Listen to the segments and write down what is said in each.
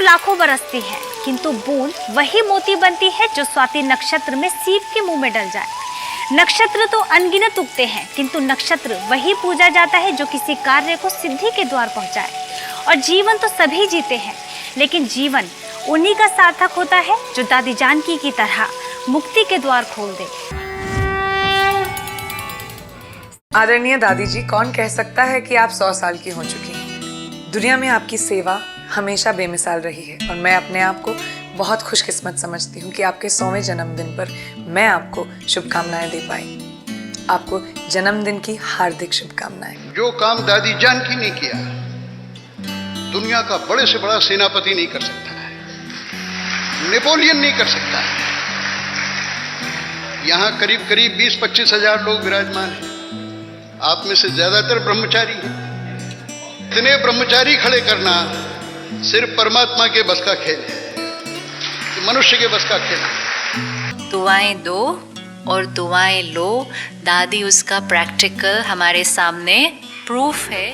लाखों बरसती है, किंतु बूंद वही मोती बनती है जो स्वाति नक्षत्र में सीप के मुंह में डल जाए। नक्षत्र तो अनगिनत उगते हैं, किंतु नक्षत्र वही पूजा जाता है जो किसी कार्य को सिद्धि के द्वार पहुंचाए। और जीवन तो सभी जीते हैं, लेकिन जीवन उन्हीं का सार्थक होता है जो दादी जानकी की तरह मुक्ति के द्वार खोल दे। आदरणीय दादी जी, कौन कह सकता है कि आप 100 साल की हो चुकी हैं। दुनिया में आपकी सेवा हमेशा बेमिसाल रही है और मैं अपने आप को बहुत खुशकिस्मत समझती हूँ कि आपके 100वें जन्मदिन पर मैं आपको शुभकामनाएं दे पाई। आपको जन्मदिन की हार्दिक शुभकामनाएं। जो काम दादी जानकी ने किया, दुनिया का बड़े से बड़ा सेनापति नहीं कर सकता है, नेपोलियन नहीं कर सकता है। यहाँ करीब करीब 20-25 हजार लोग विराजमान हैं। आप में से ज्यादातर ब्रह्मचारी हैं। इतने ब्रह्मचारी खड़े करना सिर्फ परमात्मा के बस का खेल है, मनुष्य के बस का खेल है। दुआएं दो और दुआएं लो, दादी उसका प्रैक्टिकल हमारे सामने प्रूफ है।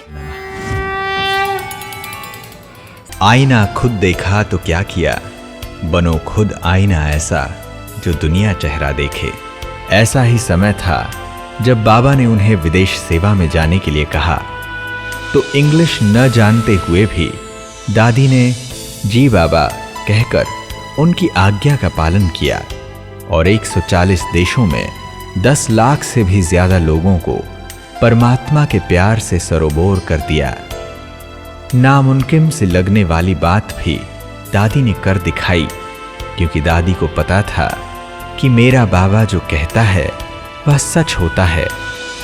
आईना खुद देखा तो क्या किया, बनो खुद आईना ऐसा जो दुनिया चेहरा देखे। ऐसा ही समय था जब बाबा ने उन्हें विदेश सेवा में जाने के लिए कहा, तो इंग्लिश न जानते हुए भी दादी ने जी बाबा कहकर उनकी आज्ञा का पालन किया और 140 देशों में 10 लाख से भी ज्यादा लोगों को परमात्मा के प्यार से सरोबोर कर दिया। नामुमकिन से लगने वाली बात भी दादी ने कर दिखाई, क्योंकि दादी को पता था कि मेरा बाबा जो कहता है वह सच होता है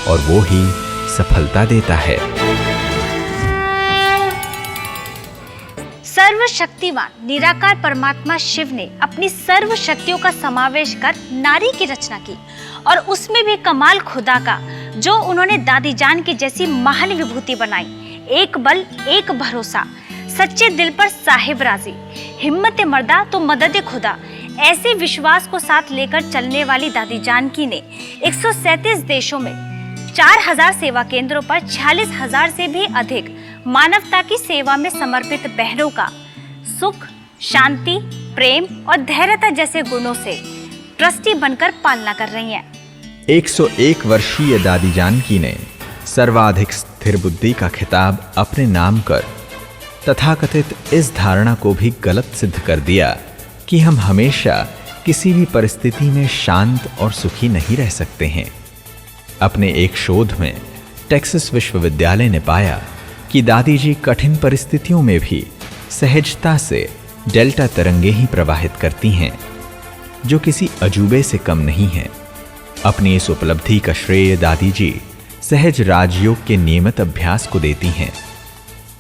और वो ही सफलता देता है। सर्वशक्तिवान निराकार परमात्मा शिव ने अपनी सर्व शक्तियों का समावेश कर नारी की रचना की, और उसमें भी कमाल खुदा का, जो उन्होंने दादी जान की जैसी महान विभूति बनाई। एक बल एक भरोसा, सच्चे दिल पर साहिब राजी, हिम्मत मर्दा तो मदद खुदा, ऐसे विश्वास को साथ लेकर चलने वाली दादी जानकी ने 137 देशों में 4000 सेवा केंद्रों पर 46,000 से भी अधिक मानवता की सेवा में समर्पित बहनों का सुख, शांति, प्रेम और धैर्यता जैसे गुणों से ट्रस्टी बनकर पालना कर रही हैं। 101 वर्षीय दादी जानकी ने सर्वाधिक स्थिर बुद्धि का खिताब अपने नाम कर तथाकथित इस धारणा को भी गलत सिद्ध कर दिया कि हम हमेशा किसी भी परिस्थिति में शांत और सुखी नहीं रह सकते हैं। अपने एक शोध में टेक्सास विश्वविद्यालय ने पाया कि दादी जी कठिन परिस्थितियों में भी सहजता से डेल्टा तरंगे ही प्रवाहित करती हैं, जो किसी अजूबे से कम नहीं है। अपनी इस उपलब्धि का श्रेय दादी जी सहज राजयोग के नियमित अभ्यास को देती हैं।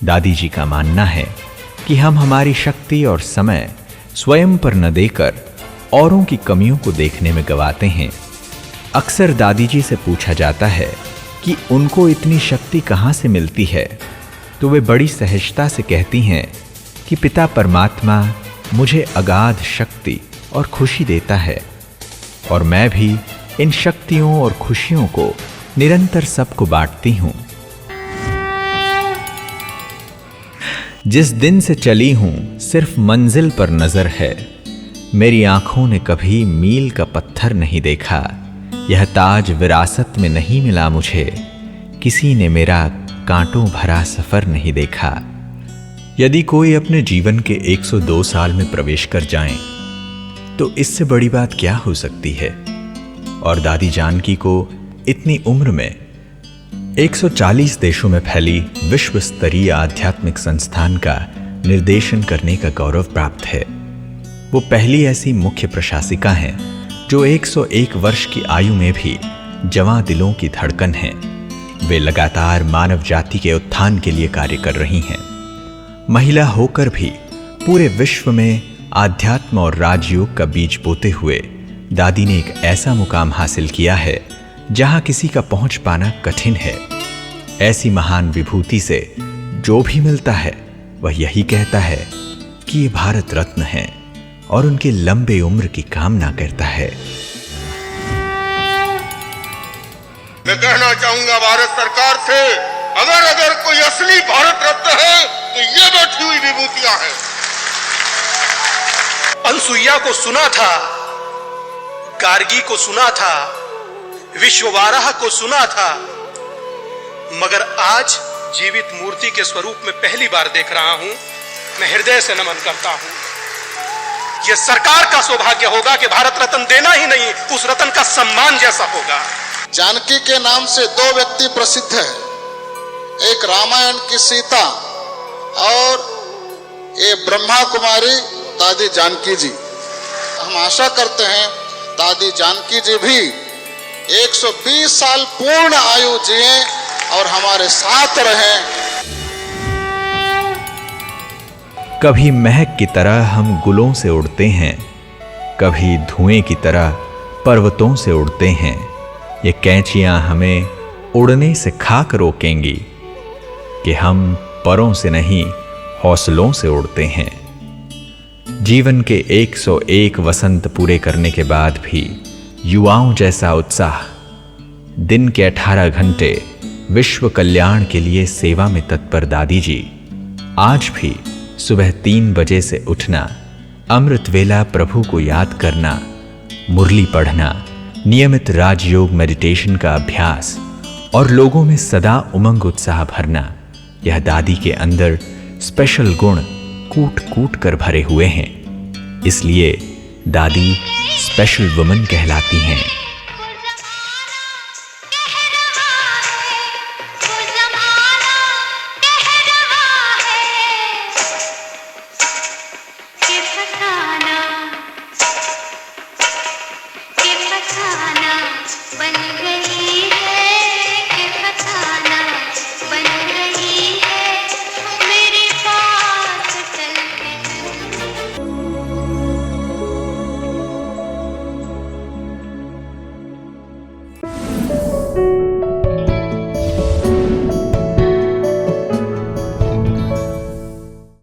दादी जी का मानना है कि हम हमारी शक्ति और समय स्वयं पर न देकर औरों की कमियों को देखने में गवाते हैं। अक्सर दादी जी से पूछा जाता है कि उनको इतनी शक्ति कहाँ से मिलती है, तो वे बड़ी सहजता से कहती हैं कि पिता परमात्मा मुझे अगाध शक्ति और खुशी देता है, और मैं भी इन शक्तियों और खुशियों को निरंतर सबको बांटती हूँ। जिस दिन से चली हूं सिर्फ मंजिल पर नजर है, मेरी आंखों ने कभी मील का पत्थर नहीं देखा। यह ताज विरासत में नहीं मिला मुझे, किसी ने मेरा कांटों भरा सफर नहीं देखा। यदि कोई अपने जीवन के 102 साल में प्रवेश कर जाएं, तो इससे बड़ी बात क्या हो सकती है। और दादी जानकी को इतनी उम्र में 140 देशों में फैली विश्व स्तरीय आध्यात्मिक संस्थान का निर्देशन करने का गौरव प्राप्त है। वो पहली ऐसी मुख्य प्रशासिका हैं जो 101 वर्ष की आयु में भी जवां दिलों की धड़कन हैं। वे लगातार मानव जाति के उत्थान के लिए कार्य कर रही हैं। महिला होकर भी पूरे विश्व में आध्यात्म और राजयोग का बीज बोते हुए दादी ने एक ऐसा मुकाम हासिल किया है जहां किसी का पहुंच पाना कठिन है। ऐसी महान विभूति से जो भी मिलता है वह यही कहता है कि ये भारत रत्न है और उनकी लंबे उम्र की कामना करता है। मैं कहना चाहूंगा भारत सरकार से, अगर कोई असली भारत रत्न है तो ये बैठी हुई विभूतियां हैं। अनसुईया को सुना था, गार्गी को सुना था, विश्ववाराह को सुना था, मगर आज जीवित मूर्ति के स्वरूप में पहली बार देख रहा हूं। मैं हृदय से नमन करता हूं। यह सरकार का सौभाग्य होगा कि भारत रत्न देना ही नहीं, उस रत्न का सम्मान जैसा होगा। जानकी के नाम से दो व्यक्ति प्रसिद्ध है, एक रामायण की सीता और ये ब्रह्मा कुमारी दादी जानकी जी। हम आशा करते हैं दादी जानकी जी भी 120 साल पूर्ण आयु जिए और हमारे साथ रहें। कभी महक की तरह हम गुलों से उड़ते हैं, कभी धुएं की तरह पर्वतों से उड़ते हैं। ये कैंचियां हमें उड़ने से खाक रोकेंगी कि हम परों से नहीं हौसलों से उड़ते हैं। जीवन के 101 वसंत पूरे करने के बाद भी युवाओं जैसा उत्साह, दिन के 18 घंटे विश्व कल्याण के लिए सेवा में तत्पर दादी जी आज भी सुबह 3 बजे से उठना, अमृत वेला प्रभु को याद करना, मुरली पढ़ना, नियमित राजयोग मेडिटेशन का अभ्यास और लोगों में सदा उमंग उत्साह भरना, यह दादी के अंदर स्पेशल गुण कूट कूट कर भरे हुए हैं। इसलिए दादी स्पेशल वुमन कहलाती हैं।